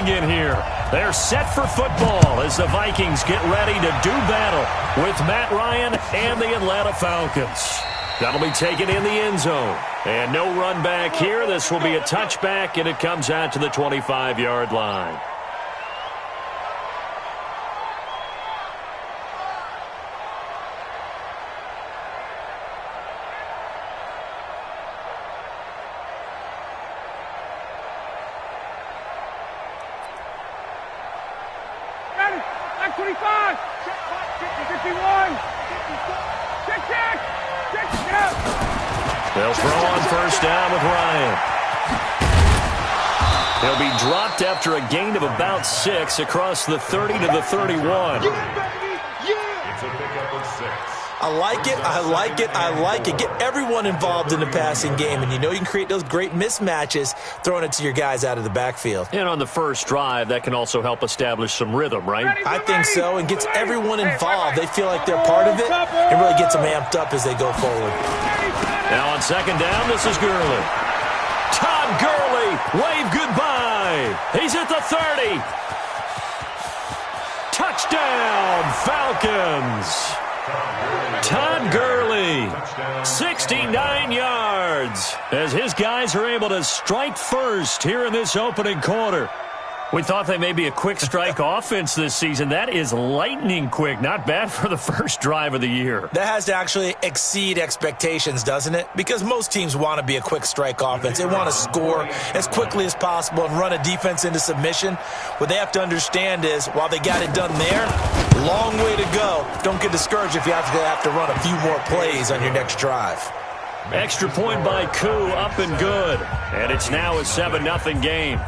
moving in here. They're set for football as the Vikings get ready to do battle with Matt Ryan and the Atlanta Falcons. That'll be taken in the end zone. And no run back here. This will be a touchback, and it comes out to the 25-yard line. Back 25. 51. Check. They'll throw on first down with Ryan. He'll be dropped after a gain of about 6 across the 30 to the 31. It's a pickup of 6. I like it. Get everyone involved in the passing game, and you know you can create those great mismatches throwing it to your guys out of the backfield. And on the first drive, that can also help establish some rhythm, right? I think so, and gets everyone involved. They feel like they're part of it, and really gets them amped up as they go forward. Now on second down, this is Gurley. Todd Gurley, wave goodbye. He's at the 30. Touchdown, Falcons. Todd Gurley, 69 yards, as his guys are able to strike first here in this opening quarter. We thought they may be a quick strike offense this season. That is lightning quick. Not bad for the first drive of the year. That has to actually exceed expectations, doesn't it? Because most teams want to be a quick strike offense. They want to score as quickly as possible and run a defense into submission. What they have to understand is, while they got it done there, long way to go. Don't get discouraged if you have to run a few more plays on your next drive. Extra point by Koo, up and good. And it's now a 7-0 game.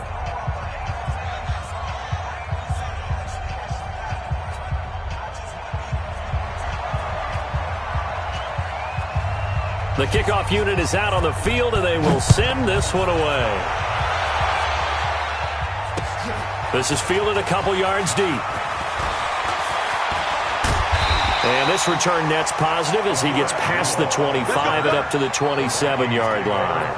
The kickoff unit is out on the field, and they will send this one away. This is fielded a couple yards deep. And this return net's positive as he gets past the 25 and up to the 27-yard line.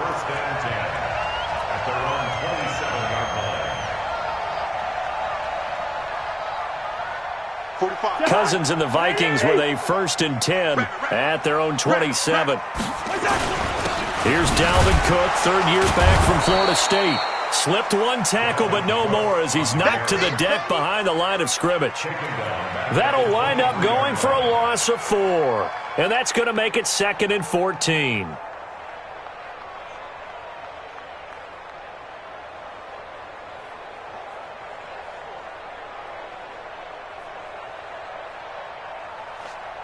At their own 27-yard line. Cousins and the Vikings with a 1st and 10 at their own 27. Here's Dalvin Cook, third year back from Florida State. Slipped one tackle, but no more as he's knocked to the deck behind the line of scrimmage. That'll wind up going for a loss of 4. And that's going to make it 2nd and 14.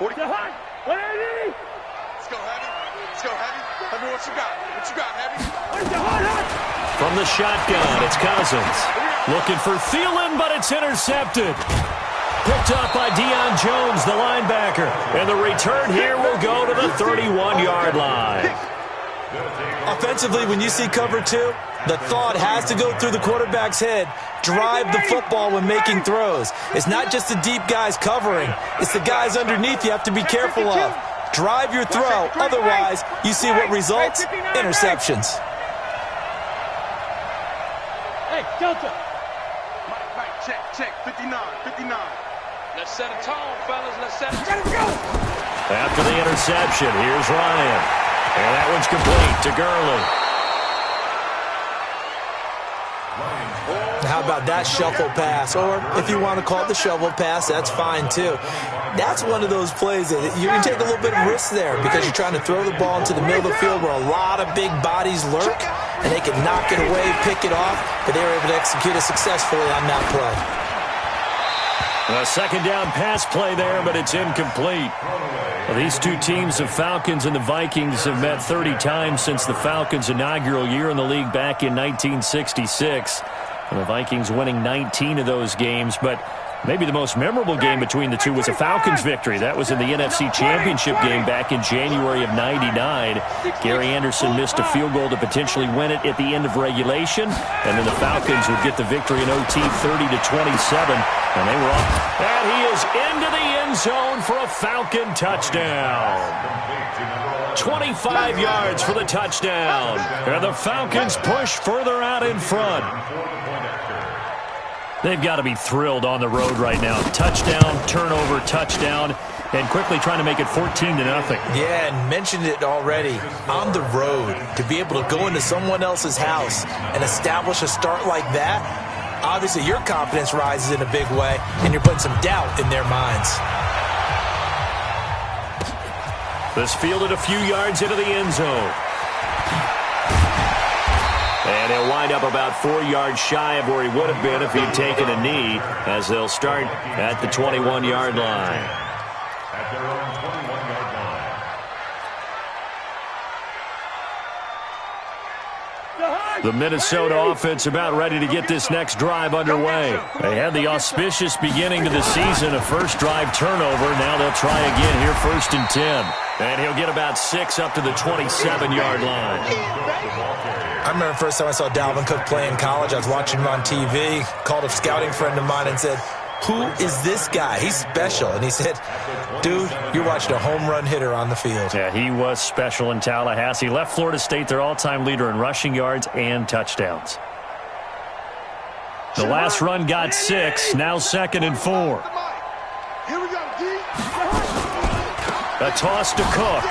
Let's go, Heavy. Tell me what you got. Heavy? From the shotgun, it's Cousins. Looking for Thielen, but it's intercepted. Picked up by Deion Jones, the linebacker. And the return here will go to the 31-yard line. Offensively, when you see cover 2, the thought has to go through the quarterback's head. Drive the football when making throws. It's not just the deep guys covering. It's the guys underneath you have to be careful of. Drive your throw. Otherwise, you see what results? Interceptions. Hey, Delta. Mike, check. 59. Let's set a tone, fellas. Let's set a tone. After the interception, here's Ryan. And that one's complete to Gurley. How about that shuffle pass? Or if you want to call it the shovel pass, that's fine too. That's one of those plays that you can take a little bit of risk there because you're trying to throw the ball into the middle of the field where a lot of big bodies lurk, and they can knock it away, pick it off, but they were able to execute it successfully on that play. A second down pass play there, but it's incomplete. Well, these two teams, the Falcons and the Vikings, have met 30 times since the Falcons' inaugural year in the league back in 1966. And the Vikings winning 19 of those games, but maybe the most memorable game between the two was a Falcons victory. That was in the NFC Championship game back in January of '99. Gary Anderson missed a field goal to potentially win it at the end of regulation, and then the Falcons would get the victory in OT 30-27, and they were off. And he is into the end zone for a Falcon touchdown. 25 yards for the touchdown, and the Falcons push further out in front. They've got to be thrilled on the road right now. Touchdown, turnover, touchdown, and quickly trying to make it 14-0. Yeah, and mentioned it already. On the road, to be able to go into someone else's house and establish a start like that, obviously your confidence rises in a big way, and you're putting some doubt in their minds. This fielded a few yards into the end zone. And he'll wind up about 4 yards shy of where he would have been if he'd taken a knee, as they'll start at the 21-yard line. At their own 21-yard line. The Minnesota offense about ready to get this next drive underway. They had the auspicious beginning to the season, a first drive turnover. Now they'll try again here, 1st and 10. And he'll get about 6 up to the 27-yard line. I remember the first time I saw Dalvin Cook play in college. I was watching him on TV, called a scouting friend of mine and said, "Who is this guy? He's special." And he said, "Dude, you're watching a home run hitter on the field." Yeah, he was special in Tallahassee. Left Florida State their all-time leader in rushing yards and touchdowns. The last run got 6, now 2nd and 4. Here we go, D. A toss to Cook.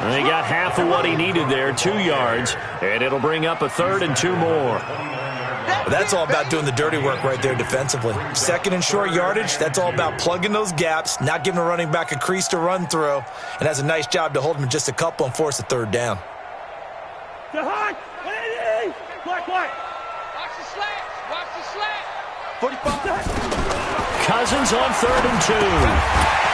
And he got half of what he needed there, 2 yards, and it'll bring up a 3rd and 2 more. Well, that's all about doing the dirty work right there defensively. 2nd and short yardage, that's all about plugging those gaps, not giving a running back a crease to run through, and has a nice job to hold him just a couple and force a 3rd down. Black. Watch the slant. Watch the slant. 45. Cousins on 3rd and 2.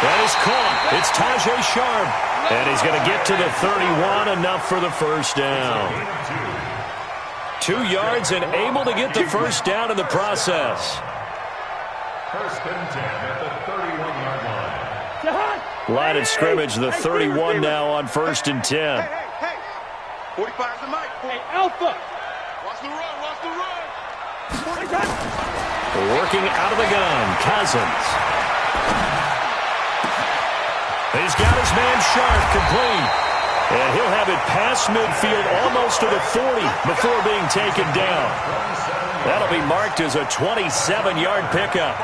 That is caught. It's Tajay Sharp. And he's going to get to the 31, enough for the first down. 2 yards and able to get the first down in the process. 1st and 10 at the 31-yard line. Line of scrimmage, the 31 now on 1st and 10. Hey. 45's the mic. Hey, Alpha. Watch the run. Working out of the gun, Cousins. He's got his man Sharp complete. And he'll have it past midfield almost to the 40 before being taken down. That'll be marked as a 27-yard pickup.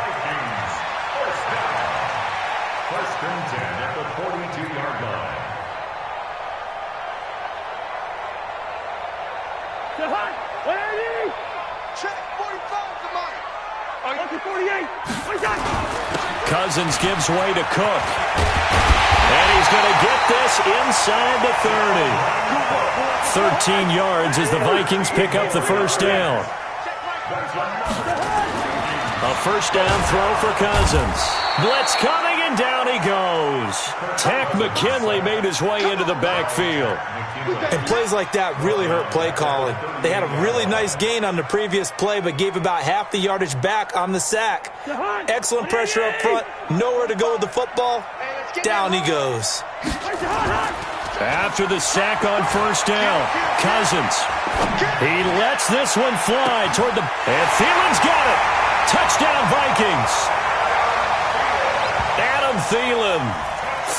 1st and 10 at the 42-yard line. Check. 45's the mic. 48. Cousins gives way to Cook. And he's going to get this inside the 30. 13 yards as the Vikings pick up the first down. A first down throw for Cousins. Blitz coming, and down he goes. Tack McKinley made his way into the backfield. And plays like that really hurt play calling. They had a really nice gain on the previous play, but gave about half the yardage back on the sack. Excellent pressure up front. Nowhere to go with the football. Down he goes. After the sack on first down, Cousins. He lets this one fly toward the... And Thielen's got it. Touchdown, Vikings. Adam Thielen,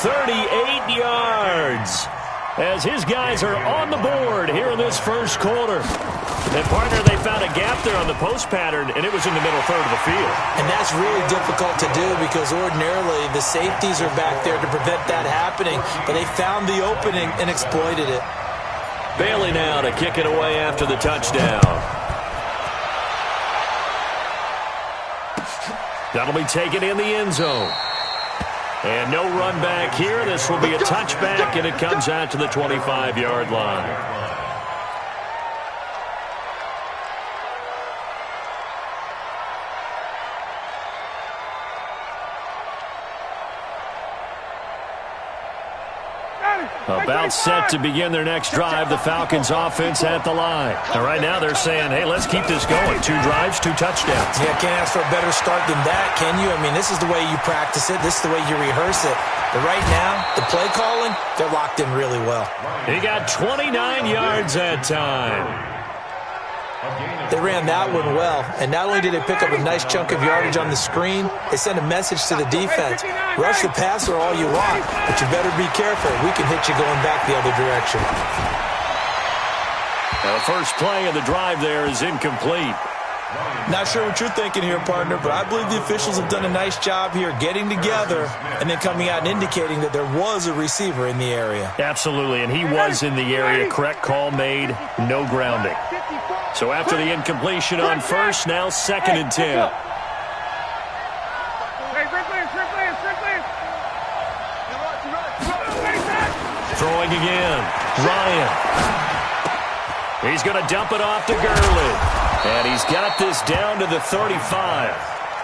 38 yards. As his guys are on the board here in this first quarter. And, partner, they found a gap there on the post pattern, and it was in the middle third of the field. And that's really difficult to do because ordinarily the safeties are back there to prevent that happening. But they found the opening and exploited it. Bailey now to kick it away after the touchdown. That'll be taken in the end zone. And no run back here. This will be a touchback, and it comes out to the 25-yard line. About set to begin their next drive, the Falcons offense at the line. And right now they're saying, hey, let's keep this going. 2 drives, 2 touchdowns. Yeah, can't ask for a better start than that, can you? I mean, this is the way you practice it. This is the way you rehearse it. But right now, the play calling, they're locked in really well. He got 29 yards that time. They ran that one well, and not only did they pick up a nice chunk of yardage on the screen, they sent a message to the defense. Rush the passer all you want, but you better be careful. We can hit you going back the other direction. Now, the first play of the drive there is incomplete. Not sure what you're thinking here, partner, but I believe the officials have done a nice job here getting together and then coming out and indicating that there was a receiver in the area. Absolutely, and he was in the area. Correct call made, no grounding. So after the incompletion on first, now 2nd and 10. Throwing again, Ryan. He's going to dump it off to Gurley. And he's got this down to the 35.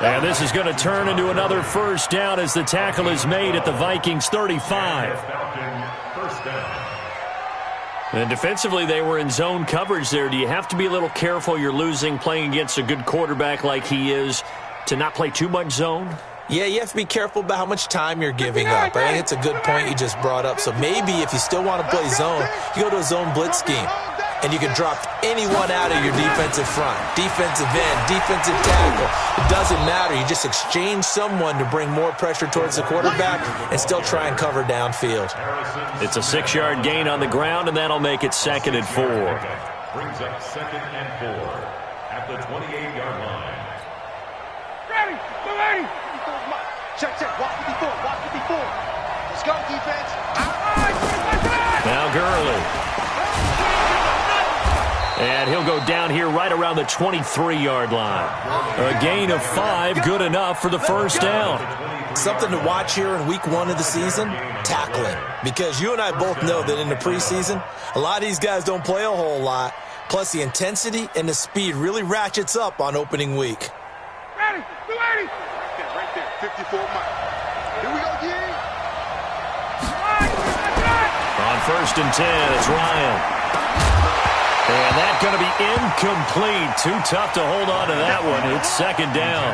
And this is going to turn into another first down as the tackle is made at the Vikings 35. And defensively, they were in zone coverage there. Do you have to be a little careful? You're losing playing against a good quarterback like he is to not play too much zone? Yeah, you have to be careful about how much time you're giving up. I think it's a good point you just brought up. So maybe if you still want to play zone, you go to a zone blitz scheme. And you can drop anyone out of your defensive front, defensive end, defensive tackle. It doesn't matter. You just exchange someone to bring more pressure towards the quarterback and still try and cover downfield. It's a 6-yard gain on the ground, and that'll make it 2nd and 4. Brings up 2nd and 4 at the 28-yard line. Ready, ready. Check, watch it before. Let's go, defense. Now Gurley. And he'll go down here right around the 23-yard line. A gain of 5, good enough for the first down. Something to watch here in week 1 of the season, tackling. Because you and I both know that in the preseason, a lot of these guys don't play a whole lot. Plus the intensity and the speed really ratchets up on opening week. Ready. Right there, 54 miles. Here we go, Giddy. On 1st and 10, it's Ryan. And that's going to be incomplete. Too tough to hold on to that one. It's 2nd down.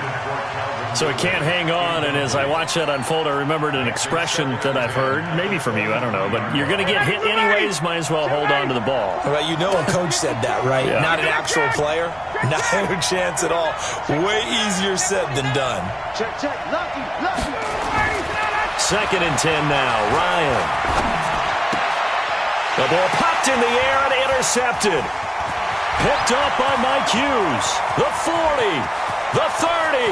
So it can't hang on. And as I watch that unfold, I remembered an expression that I've heard, maybe from you, I don't know. But you're going to get hit anyways, might as well hold on to the ball. Well, you know a coach said that, right? Yeah. Not an actual player. Not a chance at all. Way easier said than done. Check. Lucky. 2nd and 10 now. Ryan. The ball popped in the air and intercepted. Picked up by Mike Hughes. The 40, the 30,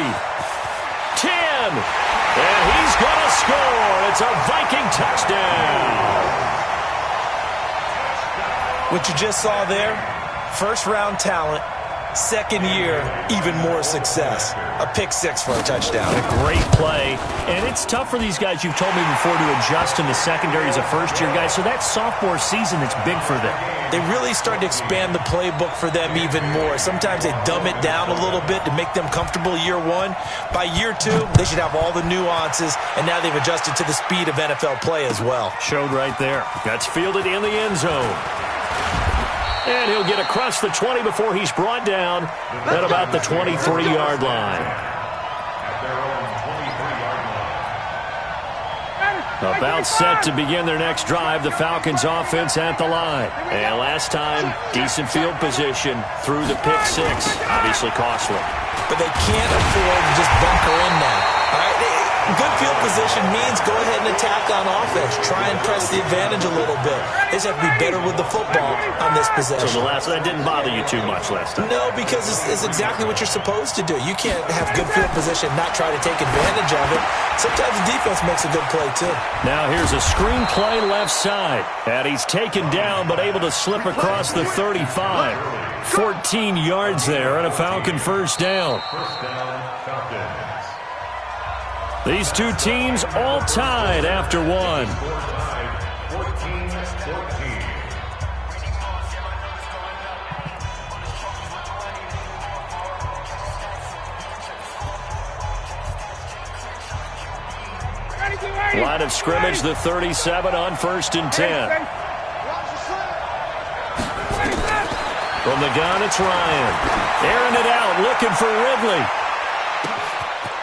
10, and he's going to score. It's a Viking touchdown. What you just saw there, first-round talent, 2nd year, even more success. A pick-6 for a touchdown. A great play. And it's tough for these guys, you've told me before, to adjust in the secondary as a first-year guy. So that sophomore season, it's big for them. They really started to expand the playbook for them even more. Sometimes they dumb it down a little bit to make them comfortable year 1. By year 2, they should have all the nuances, and now they've adjusted to the speed of NFL play as well. Showed right there. That's fielded in the end zone. And he'll get across the 20 before he's brought down at about the 23-yard line. About set to begin their next drive, the Falcons offense at the line. And last time, decent field position through the pick 6. Obviously costly. But they can't afford to just bunker in now. All right? Good field position means go ahead and attack on offense. Try and press the advantage a little bit. They just have to be better with the football on this possession. So that didn't bother you too much last time? No, because it's exactly what you're supposed to do. You can't have good field position and not try to take advantage of it. Sometimes the defense makes a good play, too. Now here's a screen play left side. And he's taken down but able to slip across the 35. 14 yards there and a Falcon first down. These two teams all tied after 1. Line of scrimmage, the 37 on 1st and 10. From the gun, it's Ryan. Airing it out, looking for Ridley.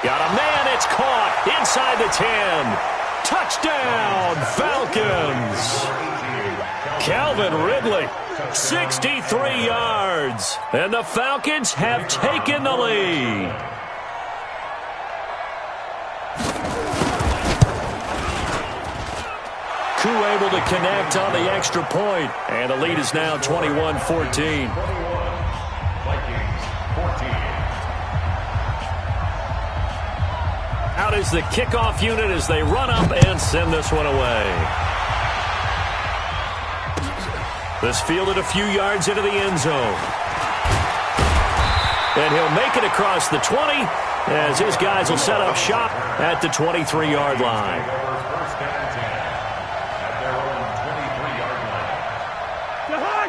Got a man, it's caught inside the 10. Touchdown, Falcons. Calvin Ridley, 63 yards. And the Falcons have taken the lead. two able to connect on the extra point, and the lead is now 21-14. Out is the kickoff unit as they run up and send this one away. This fielded a few yards into the end zone. And he'll make it across the 20 as his guys will set up shop at the 23-yard line.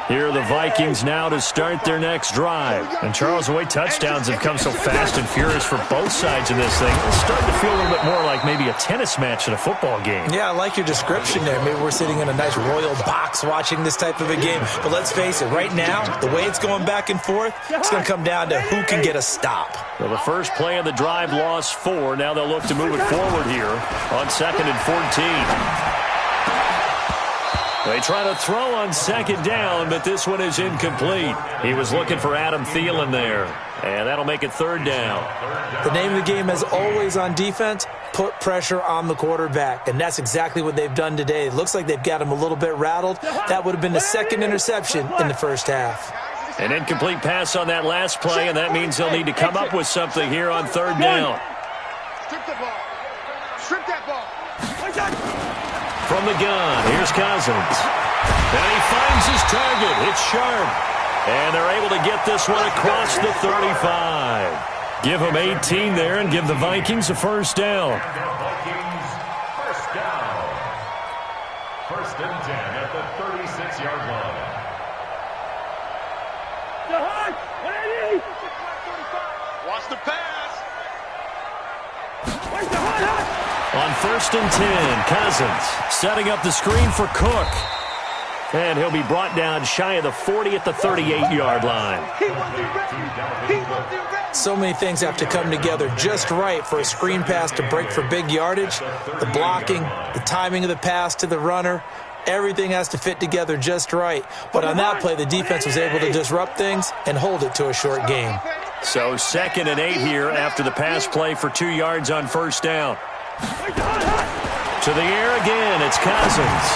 Here are the Vikings now to start their next drive. And, Charles, the way touchdowns have come so fast and furious for both sides of this thing, it's starting to feel a little bit more like maybe a tennis match than a football game. Yeah, I like your description there. Maybe we're sitting in a nice royal box watching this type of a game. But let's face it, right now, the way it's going back and forth, it's going to come down to who can get a stop. Well, the first play of the drive lost 4. Now they'll look to move it forward here on 2nd and 14. They try to throw on 2nd down, but this one is incomplete. He was looking for Adam Thielen there, and that'll make it 3rd down. The name of the game, as always on defense, put pressure on the quarterback, and that's exactly what they've done today. It looks like they've got him a little bit rattled. That would have been the 2nd interception in the first half. An incomplete pass on that last play, and that means they'll need to come up with something here on 3rd down. Strip the ball. Strip that ball. From the gun, here's Cousins. And he finds his target. It's Sharp. And they're able to get this one across the 35. Give them 18 there and give the Vikings a 1st down. First down. 1st and 10 at the 36-yard line. Watch the pass. On 1st and 10, Cousins setting up the screen for Cook. And he'll be brought down shy of the 40 at the 38-yard line. So many things have to come together just right for a screen pass to break for big yardage. The blocking, the timing of the pass to the runner, everything has to fit together just right. But on that play, the defense was able to disrupt things and hold it to a short game. So 2nd and 8 here after the pass play for 2 yards on 1st down. To the air again, it's Cousins.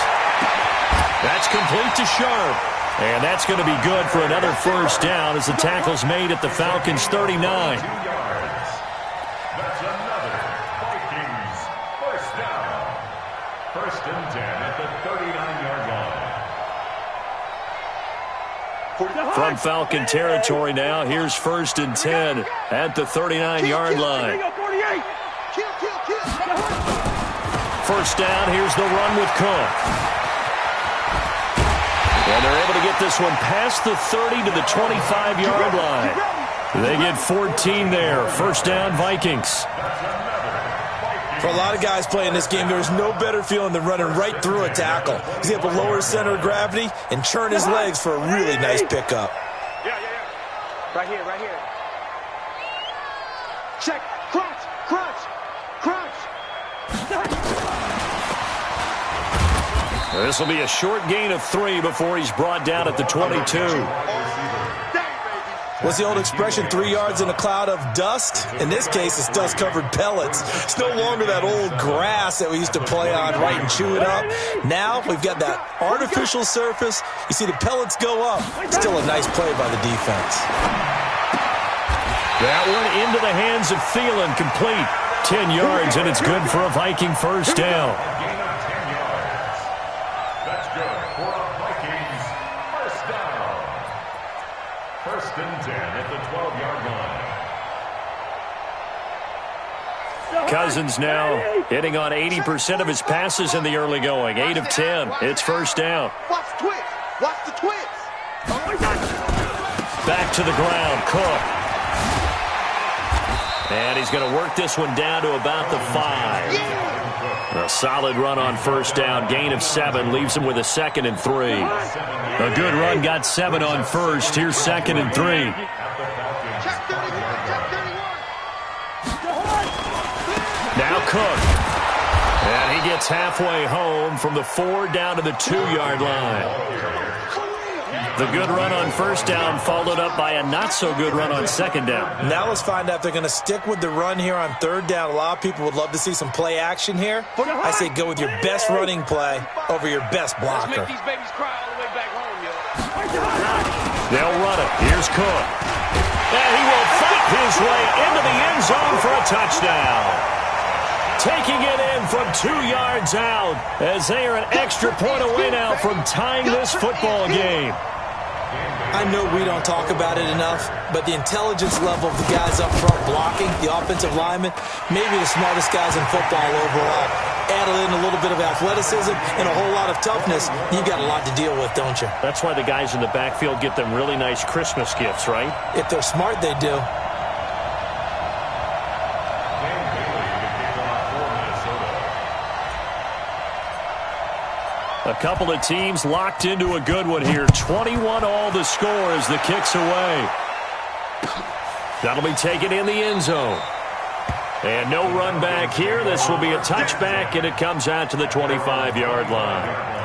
That's complete to Sharp. And that's going to be good for another 1st down as the tackle's made at the Falcons' 39. 2 yards. That's another Vikings 1st down. 1st and 10 at the 39-yard line. From Falcon territory now, here's 1st and 10 at the 39-yard line. 1st down, here's the run with Cook. And they're able to get this one past the 30 to the 25-yard line. They get 14 there. 1st down, Vikings. For a lot of guys playing this game, there's no better feeling than running right through a tackle. He's able to lower his center of gravity and turn his legs for a really nice pickup. Yeah. Right here. Check. Crunch. This will be a short gain of 3 before he's brought down at the 22. What's the old expression, 3 yards in a cloud of dust? In this case, it's dust-covered pellets. It's no longer that old grass that we used to play on, right, and chew it up. Now we've got that artificial surface. You see the pellets go up. Still a nice play by the defense. That one into the hands of Thielen, complete. 10 yards, and it's good for a Viking 1st down. Cousins now hitting on 80% of his passes in the early going. 8 of 10. It's 1st down. Watch the twist. Back to the ground, Cook. And he's going to work this one down to about the 5. A solid run on 1st down. Gain of 7 leaves him with a 2nd and 3. A good run got 7 on 1st. Here's 2nd and 3. Now Cook. And he gets halfway home from the 4 down to the 2-yard line. The good run on first down followed up by a not-so-good run on second down. Now let's find out if they're going to stick with the run here on third down. A lot of people would love to see some play action here. I say go with your best running play over your best blocker. Let's make these babies cry all the way back home, yo. They'll run it. Here's Cook. And he will fight his way into the end zone for a touchdown. Taking it in from 2 yards out as they are an extra point away now from tying this football game. I know we don't talk about it enough, but the intelligence level of the guys up front blocking, the offensive linemen, maybe the smartest guys in football overall. Added in a little bit of athleticism and a whole lot of toughness, you've got a lot to deal with, don't you? That's why the guys in the backfield get them really nice Christmas gifts, right? If they're smart, they do. A couple of teams locked into a good one here. 21 all the score as the kick's away. That'll be taken in the end zone. And no run back here. This will be a touchback, and it comes out to the 25-yard line.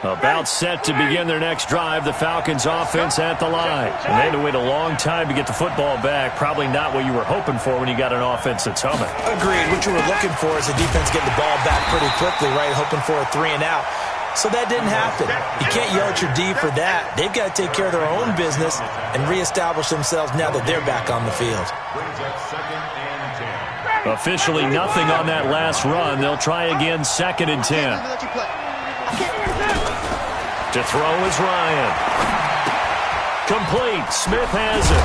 About set to begin their next drive, the Falcons offense at the line. And they had to wait a long time to get the football back. Probably not what you were hoping for when you got an offense that's humming. Agreed. What you were looking for is the defense getting the ball back pretty quickly, right? Hoping for a 3 and out. So that didn't happen. You can't yell at your D for that. They've got to take care of their own business and reestablish themselves now that they're back on the field. Officially nothing on that last run. They'll try again, 2nd and 10. To throw is Ryan. Complete. Smith has it.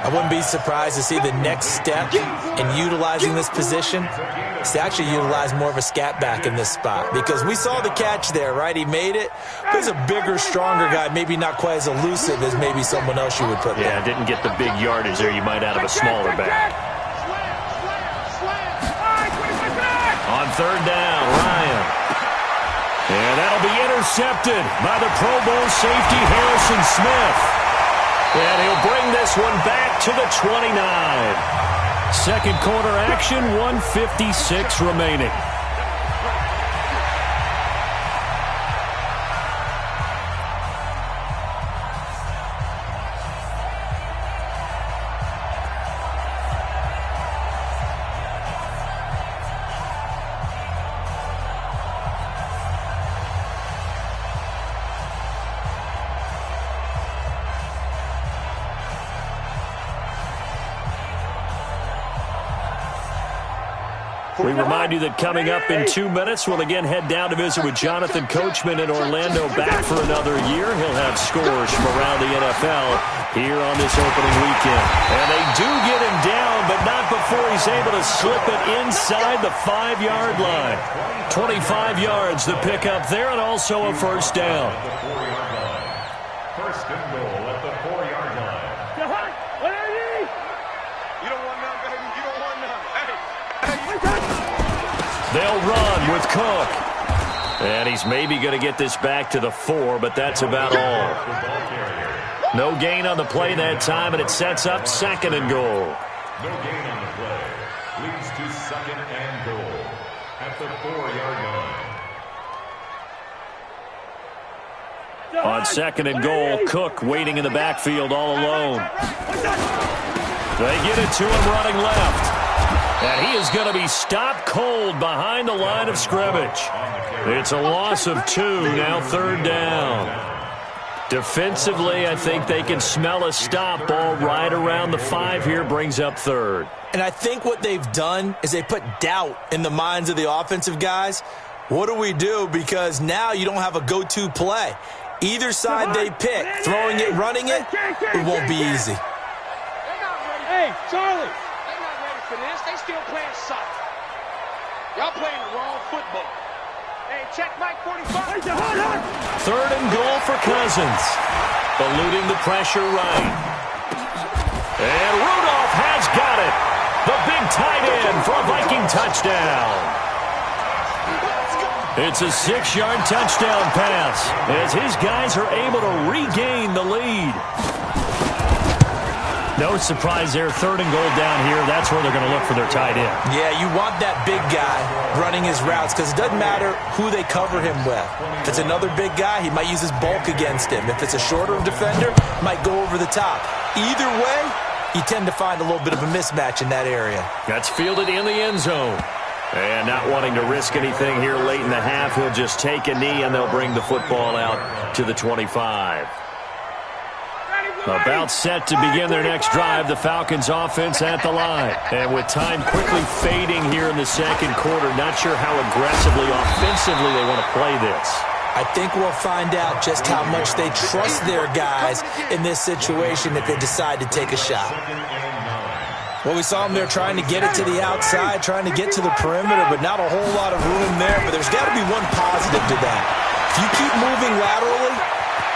I wouldn't be surprised to see the next step in utilizing this position is to actually utilize more of a scat back in this spot, because we saw the catch there, right? He made it. But he's a bigger, stronger guy, maybe not quite as elusive as maybe someone else you would put there. Yeah, didn't get the big yardage there you might out of a smaller back. On third down, Ryan. And that'll be intercepted by the Pro Bowl safety Harrison Smith. And he'll bring this one back to the 29. Second quarter action, 1:56 remaining. We remind you that coming up in 2 minutes, we'll again head down to visit with Jonathan Coachman in Orlando, back for another year. He'll have scores from around the NFL here on this opening weekend. And they do get him down, but not before he's able to slip it inside the 5-yard line. 25 yards the pickup there, and also a first down. First and goal at the 4-yard line. You don't want none, baby. You don't want none. They'll run with Cook. And he's maybe going to get this back to the 4, but that's about all. No gain on the play that time, and it sets up 2nd and goal. No gain on the play. Leads to 2nd and goal at the 4-yard line. On 2nd and goal, Cook waiting in the backfield all alone. They get it to him running left. And he is going to be stopped cold behind the line of scrimmage. It's a loss of 2, now 3rd down. Defensively, I think they can smell a stop ball right around the 5 here, brings up 3rd. And I think what they've done is they put doubt in the minds of the offensive guys. What do we do? Because now you don't have a go-to play. Either side they pick, throwing it, running it, it won't be easy. Hey, Charlie. For this, they still playing soccer. Y'all playing the wrong football. Hey, check Mike 45. 3rd and goal for Cousins. Eluding the pressure right. And Rudolph has got it. The big tight end for a Viking touchdown. It's a 6-yard touchdown pass as his guys are able to regain the lead. No surprise there. 3rd and goal down here. That's where they're going to look for their tight end. Yeah, you want that big guy running his routes because it doesn't matter who they cover him with. If it's another big guy, he might use his bulk against him. If it's a shorter defender, might go over the top. Either way, you tend to find a little bit of a mismatch in that area. That's fielded in the end zone. And not wanting to risk anything here late in the half, he'll just take a knee and they'll bring the football out to the 25. About set to begin their next drive, the Falcons offense at the line. And with time quickly fading here in the second quarter, not sure how aggressively, offensively they want to play this. I think we'll find out just how much they trust their guys in this situation if they decide to take a shot. Well, we saw them there trying to get it to the outside, trying to get to the perimeter, but not a whole lot of room there. But there's got to be one positive to that. If you keep moving laterally,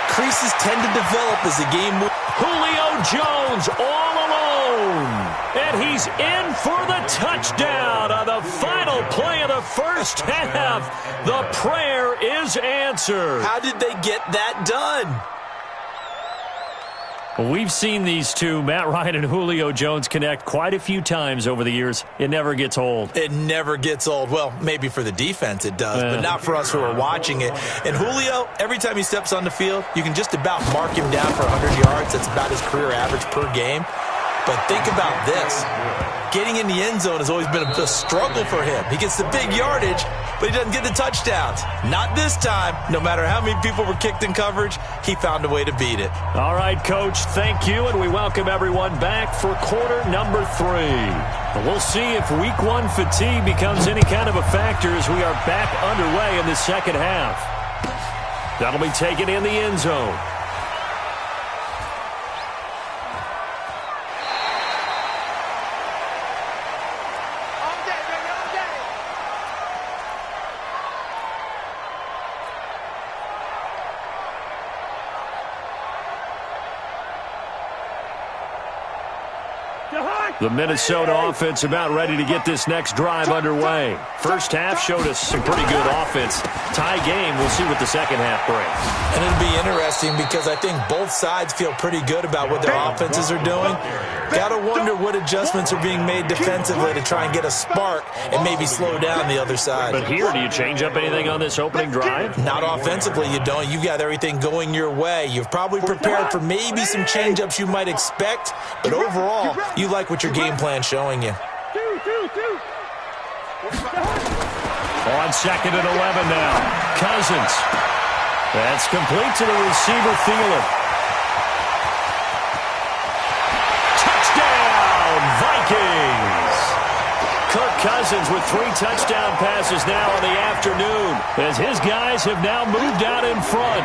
creases tend to develop as the game moves. Julio Jones all alone. And he's in for the touchdown on the final play of the first half. The prayer is answered. How did they get that done? Well, we've seen these two, Matt Ryan and Julio Jones, connect quite a few times over the years. It never gets old. It never gets old. Well, maybe for the defense it does, but not for us who are watching it. And Julio, every time he steps on the field, you can just about mark him down for 100 yards. That's about his career average per game. But think about this. Getting in the end zone has always been a struggle for him. He gets the big yardage, but he doesn't get the touchdowns. Not this time. No matter how many people were kicked in coverage, he found a way to beat it. All right, Coach, thank you, and we welcome everyone back for quarter number 3. And we'll see if week 1 fatigue becomes any kind of a factor as we are back underway in the second half. That'll be taken in the end zone. The Minnesota offense about ready to get this next drive underway. First half showed us some pretty good offense. Tie game, we'll see what the second half brings. And it'll be interesting because I think both sides feel pretty good about what their offenses are doing. Got to wonder what adjustments are being made defensively to try and get a spark and maybe slow down the other side. But here, do you change up anything on this opening drive? Not offensively, you don't. You got everything going your way. You've probably prepared for maybe some change-ups you might expect, but overall, you like what your game plan's showing you. On 2nd and 11 now. Cousins. That's complete to the receiver, Thielen. Touchdown, Vikings! Kirk Cousins with 3 touchdown passes now in the afternoon as his guys have now moved out in front.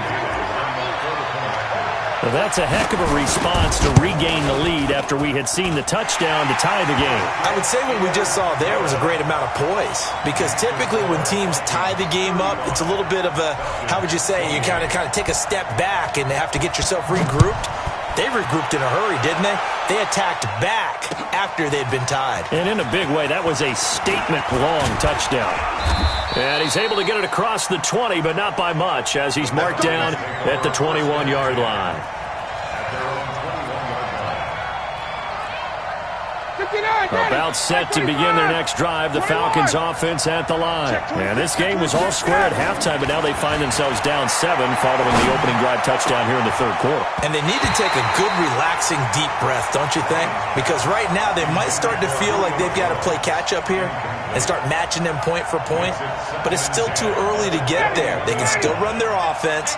Well, that's a heck of a response to regain the lead after we had seen the touchdown to tie the game. I would say what we just saw there was a great amount of poise because typically when teams tie the game up, it's a little bit of a, how would you say, you kind of take a step back and have to get yourself regrouped. They regrouped in a hurry, didn't they? They attacked back after they'd been tied. And in a big way, that was a statement-long touchdown. And he's able to get it across the 20, but not by much, as he's marked down at the 21-yard line. About set to begin their next drive, the Falcons offense at the line. And this game was all square at halftime, but now they find themselves down 7 following the opening drive touchdown here in the third quarter. And they need to take a good, relaxing, deep breath, don't you think? Because right now they might start to feel like they've got to play catch-up here and start matching them point for point. But it's still too early to get there. They can still run their offense.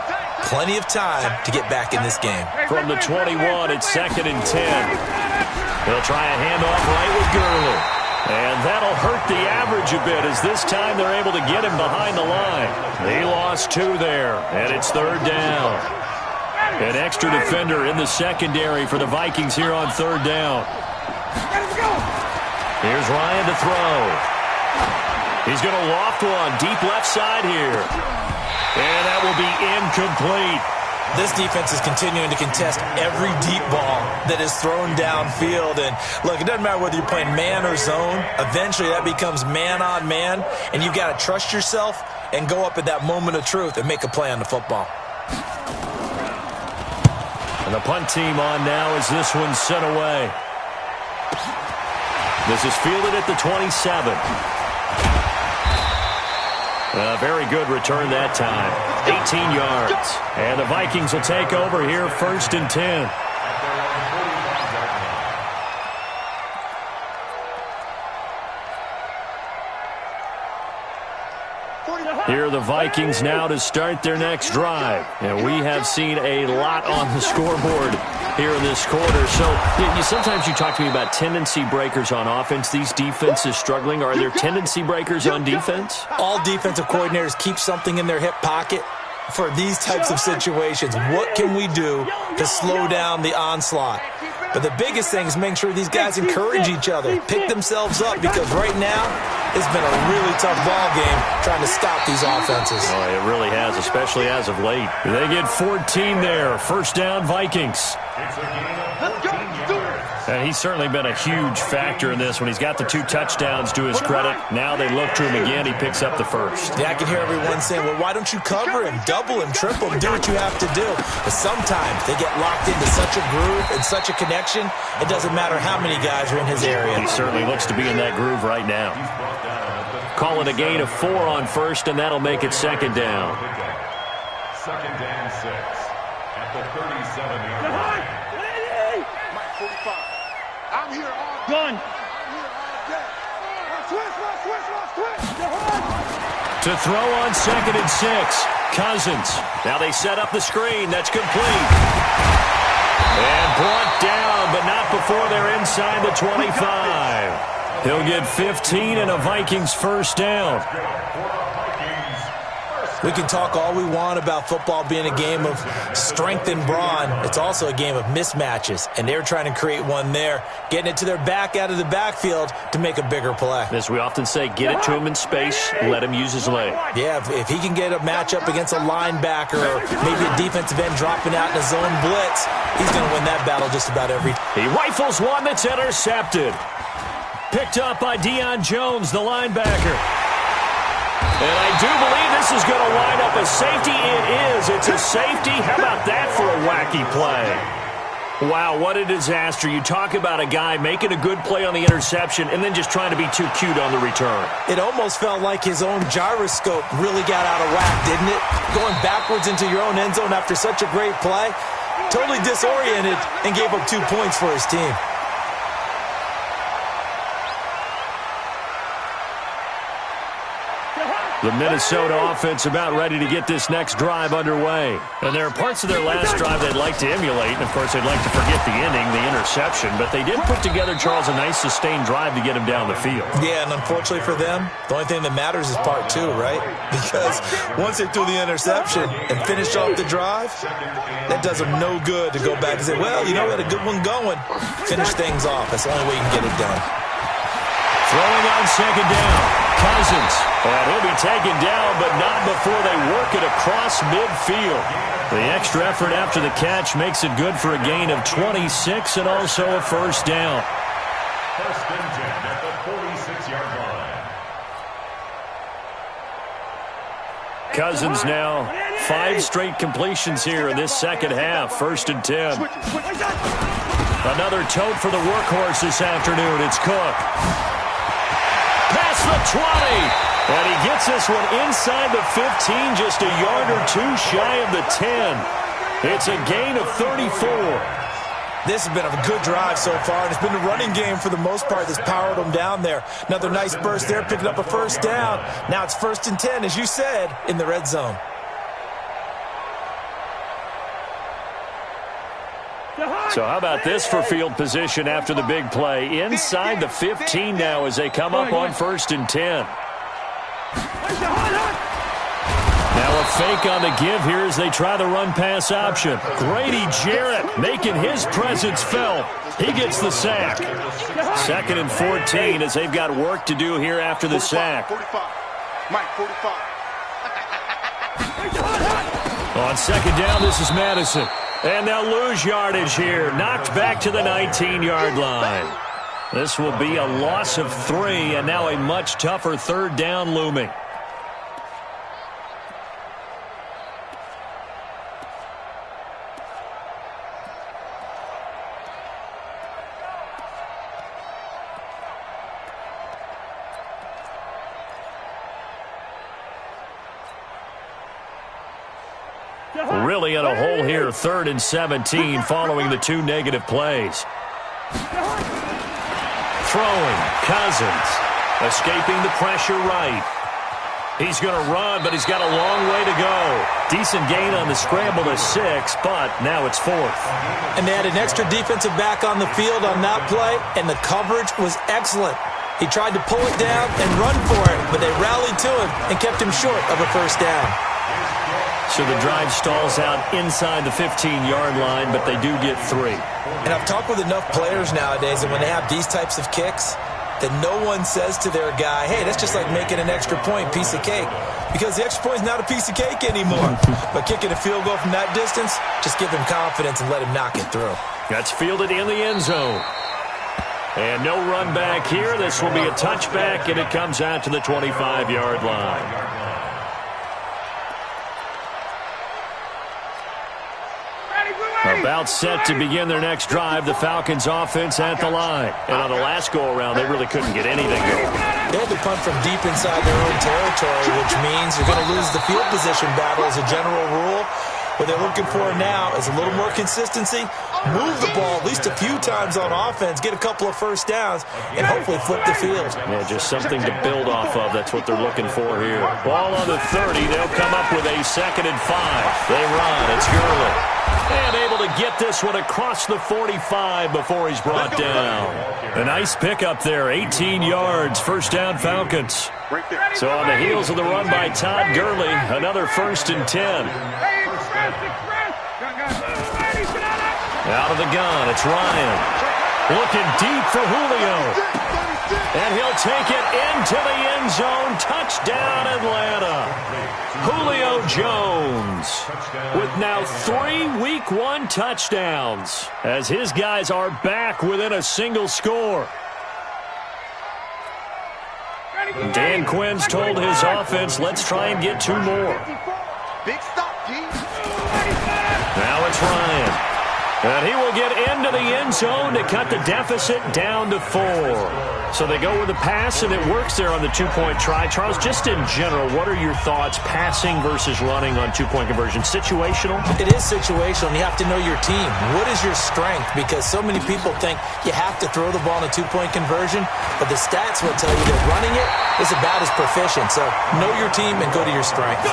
Plenty of time to get back in this game. From the 21, it's 2nd and 10. They'll try a handoff right with Gurley. And that'll hurt the average a bit as this time they're able to get him behind the line. They lost 2 there, and it's 3rd down. An extra defender in the secondary for the Vikings here on 3rd down. Here's Ryan to throw. He's going to loft one deep left side here. And that will be incomplete. This defense is continuing to contest every deep ball that is thrown downfield. And, look, it doesn't matter whether you're playing man or zone. Eventually that becomes man on man, and you've got to trust yourself and go up at that moment of truth and make a play on the football. And the punt team on now as this one's sent away. This is fielded at the 27. A very good return that time. 18 yards. And the Vikings will take over here, 1st and 10. Here are the Vikings now to start their next drive. And we have seen a lot on the scoreboard here in this quarter. So sometimes you talk to me about tendency breakers on offense. These defenses struggling. Are there tendency breakers on defense? All defensive coordinators keep something in their hip pocket for these types of situations. What can we do to slow down the onslaught? But the biggest thing is making sure these guys encourage each other, pick themselves up, because right now it's been a really tough ball game trying to stop these offenses. Oh, it really has, especially as of late. They get 14 there. 1st down, Vikings. And he's certainly been a huge factor in this when he's got the 2 touchdowns to his credit. Now they look to him again. He picks up the 1st. Yeah, I can hear everyone saying, well, why don't you cover him, double him, triple him, do what you have to do. But sometimes they get locked into such a groove and such a connection, it doesn't matter how many guys are in his area. He certainly looks to be in that groove right now. Call it a gain of 4 on 1st, and that'll make it 2nd down. 2nd and 6 at the 37-yard line. I'm here all gun. To throw on 2nd and 6. Cousins. Now they set up the screen. That's complete. And brought down, but not before they're inside the 25. He'll get 15 and a Vikings 1st down. We can talk all we want about football being a game of strength and brawn. It's also a game of mismatches, and they're trying to create one there, getting it to their back out of the backfield to make a bigger play. As we often say, get it to him in space, let him use his leg. Yeah, if he can get a matchup against a linebacker or maybe a defensive end dropping out in a zone blitz, he's going to win that battle just about every time. He rifles one that's intercepted. Picked up by Deion Jones, the linebacker. And I do believe this is going to wind up a safety. It is. It's a safety. How about that for a wacky play? Wow, what a disaster. You talk about a guy making a good play on the interception and then just trying to be too cute on the return. It almost felt like his own gyroscope really got out of whack, didn't it? Going backwards into your own end zone after such a great play. Totally disoriented and gave up 2 points for his team. The Minnesota offense about ready to get this next drive underway. And there are parts of their last drive they'd like to emulate. And, of course, they'd like to forget the ending, the interception. But they did put together, Charles, a nice sustained drive to get him down the field. Yeah, and unfortunately for them, the only thing that matters is part 2, right? Because once they threw the interception and finished off the drive, that does them no good to go back and say, well, you know, we had a good one going. Finish things off. That's the only way you can get it done. Throwing on 2nd down. Cousins. And he'll be taken down, but not before they work it across midfield. The extra effort after the catch makes it good for a gain of 26 and also a 1st down. 1st and 10 at the 46-yard line. Cousins now 5 straight completions here in this second half. 1st and 10. Another tote for the workhorse this afternoon. It's Cook. Past the 20. And he gets this one inside the 15, just a yard or 2 shy of the 10. It's a gain of 34. This has been a good drive so far, and it's been the running game for the most part that's powered them down there. Another nice burst there, picking up a 1st down. Now it's 1st and 10, as you said, in the red zone. So how about this for field position after the big play? Inside the 15 now as they come up on 1st and 10. Now a fake on the give here as they try the run-pass option. Grady Jarrett making his presence felt. He gets the sack. 2nd and 14 as they've got work to do here after the sack. 45. Mike, 45. On 2nd down, this is Madison. And they'll lose yardage here. Knocked back to the 19-yard line. This will be a loss of 3, and now a much tougher 3rd down looming. Really in a hole here, 3rd and 17 following the 2 negative plays. Throwing, Cousins, escaping the pressure right. He's going to run, but he's got a long way to go. Decent gain on the scramble to 6, but now it's 4th. And they had an extra defensive back on the field on that play, and the coverage was excellent. He tried to pull it down and run for it, but they rallied to him and kept him short of a first down. So the drive stalls out inside the 15-yard line, but they do get 3. And I've talked with enough players nowadays, and when they have these types of kicks, that no one says to their guy, hey, that's just like making an extra point, piece of cake. Because the extra point is not a piece of cake anymore. But kicking a field goal from that distance, just give him confidence and let him knock it through. That's fielded in the end zone. And no run back here. This will be a touchback, and it comes out to the 25-yard line. About set to begin their next drive, the Falcons offense at the line. And on the last go-around, they really couldn't get anything going. They had to punt from deep inside their own territory, which means you're going to lose the field position battle as a general rule. What they're looking for now is a little more consistency, move the ball at least a few times on offense, get a couple of first downs, and hopefully flip the field. Yeah, just something to build off of. That's what they're looking for here. Ball on the 30. They'll come up with a 2nd and 5. They run. It's Gurley. And able to get this one across the 45 before he's brought down. A nice pickup there. 18 yards. First down, Falcons. So on the heels of the run by Todd Gurley, another 1st and 10. Out of the gun, it's Ryan. Looking deep for Julio. And he'll take it into the end zone. Touchdown, Atlanta. Julio Jones with now 3 Week 1 touchdowns as his guys are back within a single score. Dan Quinn's told his offense, let's try and get 2 more. Big stop, G. Now it's Ryan. And he will get into the end zone to cut the deficit down to 4. So they go with a pass, and it works there on the 2-point try. Charles, just in general, what are your thoughts passing versus running on 2-point conversion? Situational? It is situational, and you have to know your team. What is your strength? Because so many people think you have to throw the ball in a 2-point conversion, but the stats will tell you that running it is about as proficient. So know your team and go to your strength.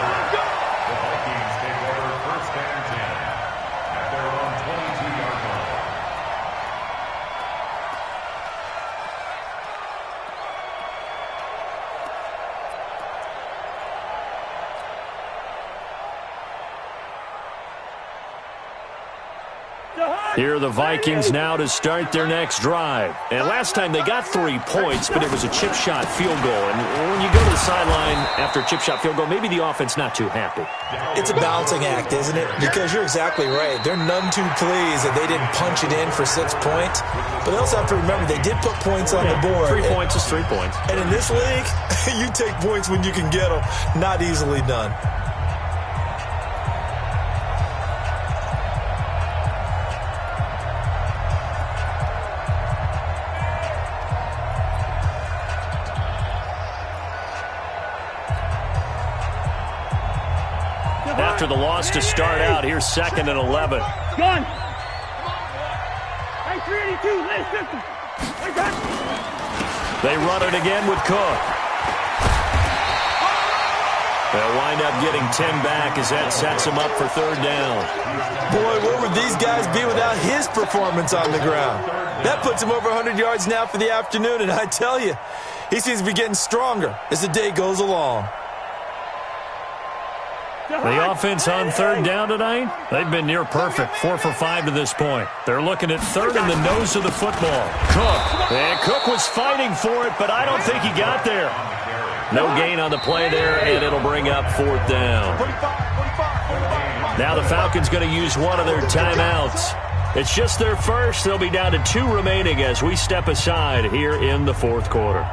Here are the Vikings now to start their next drive. And last time they got 3 points, but it was a chip shot field goal. And when you go to the sideline after a chip shot field goal, maybe the offense not too happy. It's a balancing act, isn't it? Because you're exactly right. They're none too pleased that they didn't punch it in for 6 points. But they also have to remember they did put points on the board. 3 points is 3 points. And in this league, you take points when you can get them. Not easily done. After the loss to start out, here's 2nd and 11. Gun. Hey, 382, listen. They run it again with Cook. They'll wind up getting 10 back as that sets them up for 3rd down. Boy, where would these guys be without his performance on the ground? That puts him over 100 yards now for the afternoon, and I tell you, he seems to be getting stronger as the day goes along. The offense on 3rd down tonight, they've been near perfect, 4 for 5 to this point. They're looking at 3rd in the nose of the football. Cook. And Cook was fighting for it, but I don't think he got there. No gain on the play there, and it'll bring up 4th down. Now the Falcons going to use one of their timeouts. It's just their first. They'll be down to 2 remaining as we step aside here in the 4th quarter.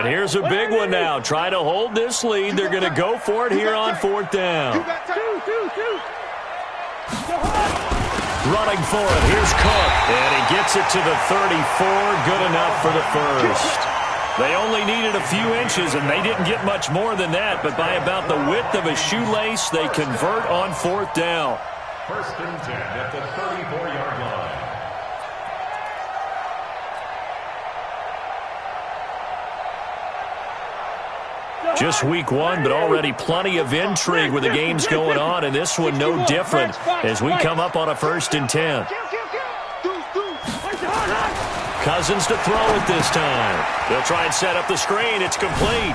And here's a big one now. Try to hold this lead. They're going to go for it here on 4th down. Running for it. Here's Cook. And he gets it to the 34. Good enough for the first. They only needed a few inches, and they didn't get much more than that. But by about the width of a shoelace, they convert on 4th down. 1st and 10 at the 34-yard line. Just week 1, but already plenty of intrigue with the games going on, and this one no different as we come up on a 1st and 10. Cousins to throw it this time. They'll try and set up the screen. It's complete.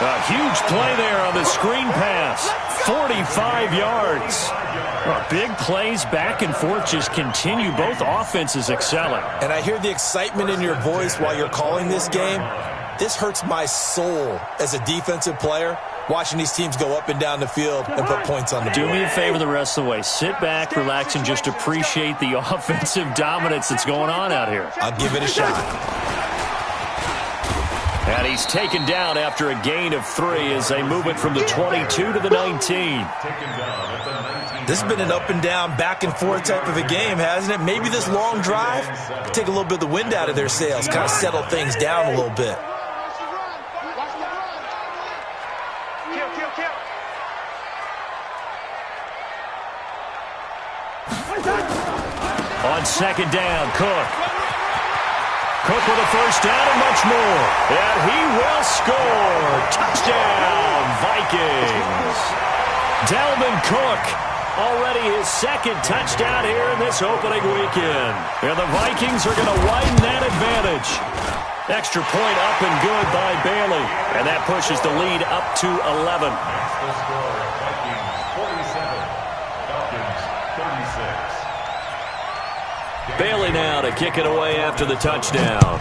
A huge play there on the screen pass. 45 yards. Big plays back and forth just continue. Both offenses excelling. And I hear the excitement in your voice while you're calling this game. This hurts my soul as a defensive player, watching these teams go up and down the field and put points on the board. Do me a favor the rest of the way. Sit back, relax, and just appreciate the offensive dominance that's going on out here. I'll give it a shot. And he's taken down after a gain of 3 as they move it from the 22 to the 19. This has been an up and down, back and forth type of a game, hasn't it? Maybe this long drive could take a little bit of the wind out of their sails, kind of settle things down a little bit. On 2nd down, Cook. Cook with a 1st down and much more. And he will score. Touchdown, Vikings. Dalvin Cook, already his 2nd touchdown here in this opening weekend. And the Vikings are going to widen that advantage. Extra point up and good by Bailey. And that pushes the lead up to 11. The score, Vikings 47, Falcons 36. Bailey now to kick it away after the touchdown.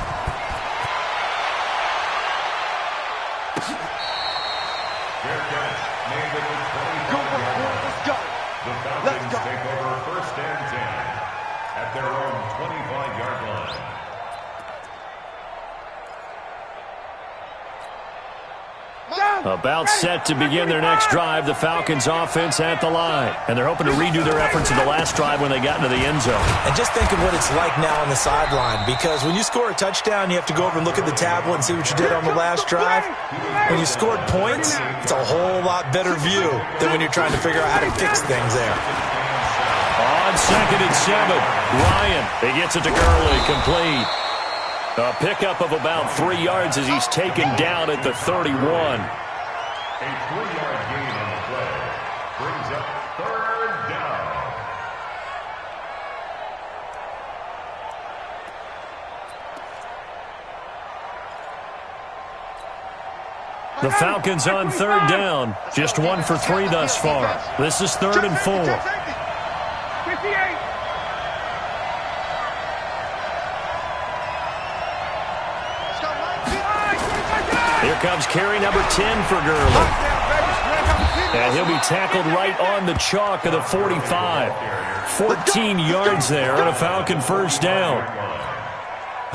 Fair catch made at the 25-yard line. The Falcons take over 1st and 10 at their own 25-yard line. About set to begin their next drive, the Falcons offense at the line. And they're hoping to redo their efforts in the last drive when they got into the end zone. And just think of what it's like now on the sideline, because when you score a touchdown, you have to go over and look at the tablet and see what you did on the last drive. When you scored points, it's a whole lot better view than when you're trying to figure out how to fix things there. On 2nd and 7, Ryan, he gets it to Gurley, complete. A pickup of about 3 yards as he's taken down at the 31. A 3-yard gain on the play brings up 3rd down. The Falcons on 3rd down. Just 1 for 3 thus far. This is 3rd and 4. 58. Here comes carry number 10 for Gurley. And he'll be tackled right on the chalk of the 45. 14 yards there on a Falcon 1st down.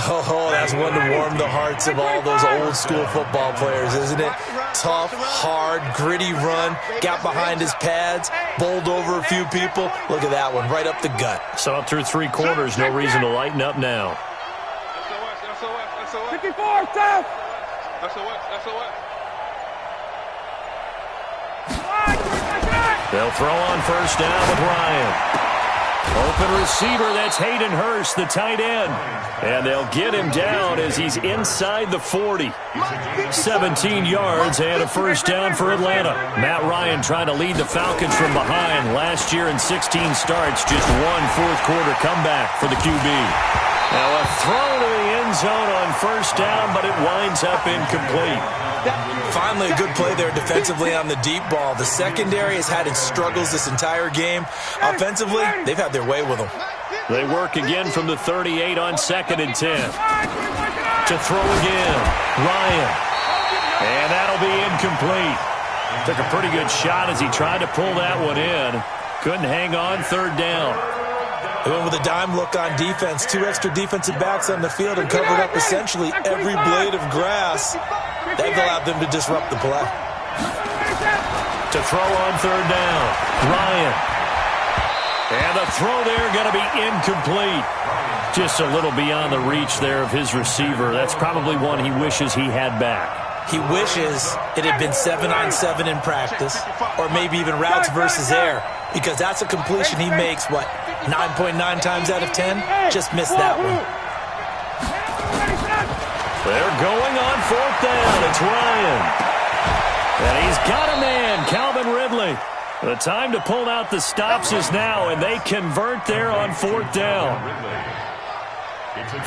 Oh, that's one to warm the hearts of all those old school football players, isn't it? Tough, hard, gritty run, got behind his pads, bowled over a few people. Look at that one, right up the gut. So up through 3 quarters, no reason to lighten up now. 54, South. They'll throw on 1st down with Ryan. Open receiver, that's Hayden Hurst, the tight end. And they'll get him down as he's inside the 40. 17 yards and a 1st down for Atlanta. Matt Ryan trying to lead the Falcons from behind. Last year in 16 starts, just 1 fourth-quarter comeback for the QB. Now a throw to the end zone on 1st down, but it winds up incomplete. Finally a good play there defensively on the deep ball. The secondary has had its struggles this entire game. Offensively, they've had their way with them. They work again from the 38 on 2nd and 10. To throw again, Ryan. And that'll be incomplete. Took a pretty good shot as he tried to pull that one in. Couldn't hang on 3rd down. They went with a dime look on defense. 2 extra defensive backs on the field and covered up essentially every blade of grass. That allowed them to disrupt the play. To throw on third down, Ryan. And the throw there going to be incomplete. Just a little beyond the reach there of his receiver. That's probably one he wishes he had back. He wishes it had been 7-on-7 in practice, or maybe even routes versus air, because that's a completion he makes, 9.9 times out of 10? Just missed that one. They're going on fourth down. It's Ryan. And he's got a man, Calvin Ridley. The time to pull out the stops is now, and they convert there on fourth down.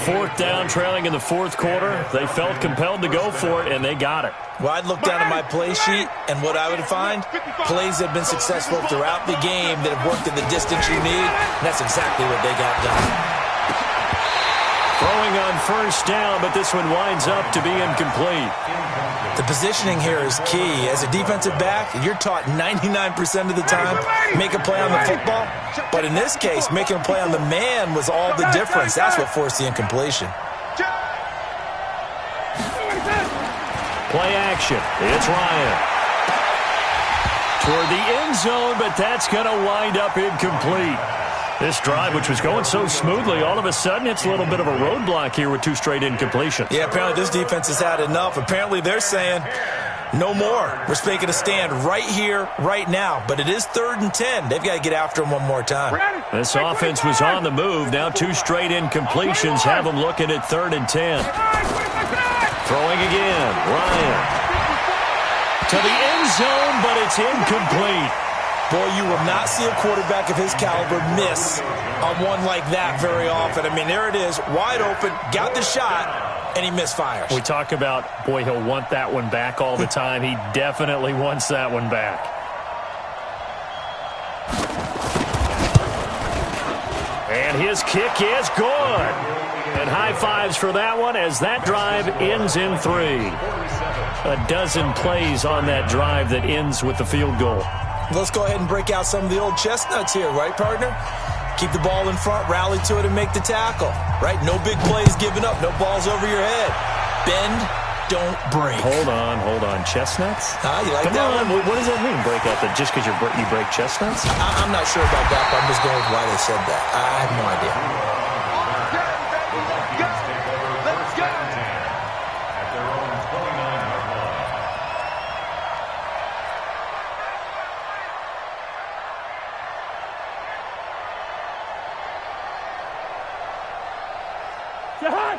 Fourth down, trailing in the fourth quarter. They felt compelled to go for it, and they got it. Well, I'd look down at my play sheet, and what I would find, plays that have been successful throughout the game that have worked at the distance you need, and that's exactly what they got done. Throwing on first down, but this one winds up to be incomplete. The positioning here is key. As a defensive back, you're taught 99% of the time, make a play on the football. But in this case, making a play on the man was all the difference. That's what forced the incompletion. Play action. It's Ryan. Toward the end zone, but that's going to wind up incomplete. This drive, which was going so smoothly, all of a sudden it's a little bit of a roadblock here with 2 straight incompletions. Yeah, apparently this defense has had enough. Apparently they're saying, no more. We're making a stand right here, right now. But it is 3rd and 10. They've got to get after him one more time. This offense was on the move. Now 2 straight incompletions have them looking at 3rd and 10. Throwing again, Ryan. To the end zone, but it's incomplete. Boy, you will not see a quarterback of his caliber miss on one like that very often. I mean, there it is, wide open, got the shot, and he misfires. We talk about, boy, he'll want that one back all the time. He definitely wants that one back. And his kick is good. And high fives for that one as that drive ends in 3. A dozen plays on that drive that ends with the field goal. Let's go ahead and break out some of the old chestnuts here, right, partner? Keep the ball in front, rally to it, and make the tackle, right? No big plays given up, no balls over your head. Bend, don't break. Hold on. Chestnuts? You like Come that on. one? What does that mean, break out? Just because you break chestnuts? I'm not sure about that, but I'm just going with why they said that. I have no idea. Let's go. At their own 29-yard line.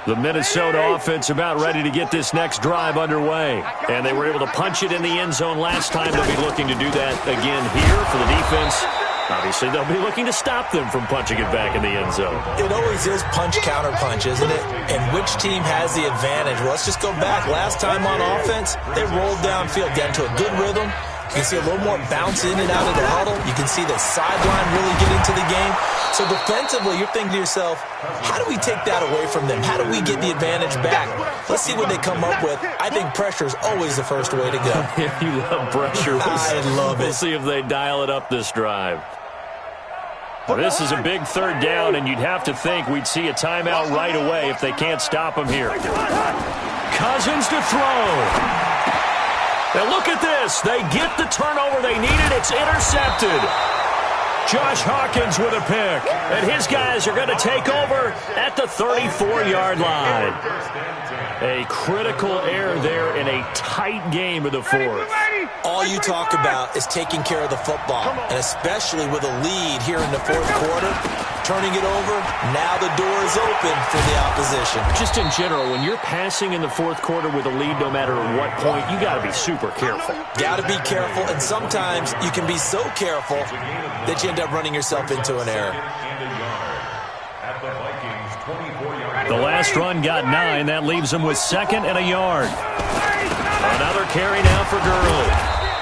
The Minnesota offense about ready to get this next drive underway. And they were able to punch it in the end zone last time. They'll be looking to do that again here for the defense. Obviously, they'll be looking to stop them from punching it back in the end zone. It always is punch-counter-punch, isn't it? And which team has the advantage? Well, let's just go back. Last time on offense, they rolled downfield, got into a good rhythm. You can see a little more bounce in and out of the huddle. You can see the sideline really get into the game. So defensively, you're thinking to yourself, how do we take that away from them? How do we get the advantage back? Let's see what they come up with. I think pressure is always the first way to go. You love pressure. I love it. We'll see if they dial it up this drive. Now, this is a big 3rd down, and you'd have to think we'd see a timeout right away if they can't stop him here. Cousins to throw. Now look at this. They get the turnover they needed. It's intercepted. Josh Hawkins with a pick. And his guys are going to take over at the 34-yard line. A critical error there in a tight game of the 4th. All you talk about is taking care of the football, and especially with a lead here in the 4th quarter, turning it over, now the door is open for the opposition. Just in general, when you're passing in the 4th quarter with a lead, no matter what point, you got to be super careful. Got to be careful, and sometimes you can be so careful that you end up running yourself into an error. The last run got 9. That leaves them with 2nd and a yard. Another carry now for Gurley.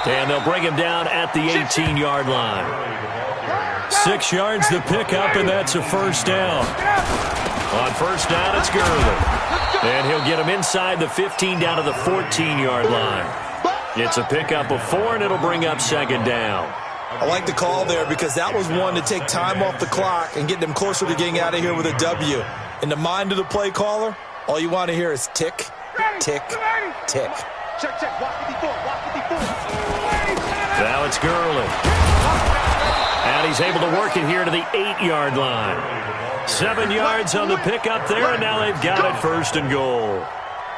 And they'll bring him down at the 18-yard line. 6 yards to pick up, and that's a first down. On first down, it's Gurley. And he'll get him inside the 15 down to the 14-yard line. It's a pickup of 4, and it'll bring up 2nd down. I like the call there because that was one to take time off the clock and get them closer to getting out of here with a W. In the mind of the play caller, all you want to hear is tick, tick, tick. Check, check. Watch 54. Watch 54. Now it's Gurley. And he's able to work it here to the 8-yard line. 7 yards on the pickup there, and now they've got it 1st and goal.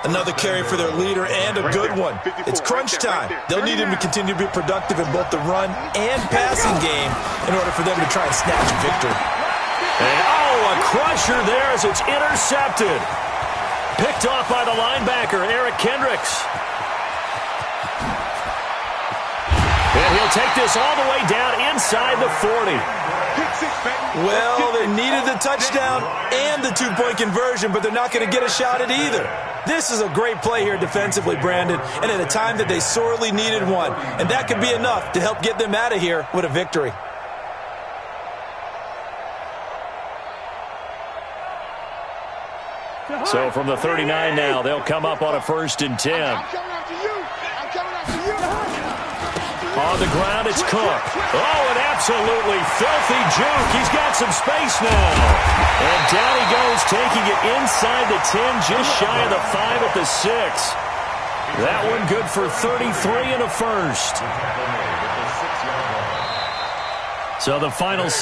Another carry for their leader and a good one. It's crunch time. They'll need him to continue to be productive in both the run and passing game in order for them to try and snatch a victory. And, oh, a crusher there as it's intercepted. Picked off by the linebacker, Eric Kendricks. And he'll take this all the way down inside the 40. Well, they needed the touchdown and the 2-point conversion, but they're not going to get a shot at either. This is a great play here defensively, Brandon, and at a time that they sorely needed one. And that could be enough to help get them out of here with a victory. So from the 39 now, they'll come up on a 1st and 10. I'm coming after you. I'm coming after you. On the ground, it's Cook. Oh, an absolutely filthy juke. He's got some space now. And down he goes, taking it inside the 10, just shy of the 5 at the 6. That one good for 33 and a 1st. So the final set.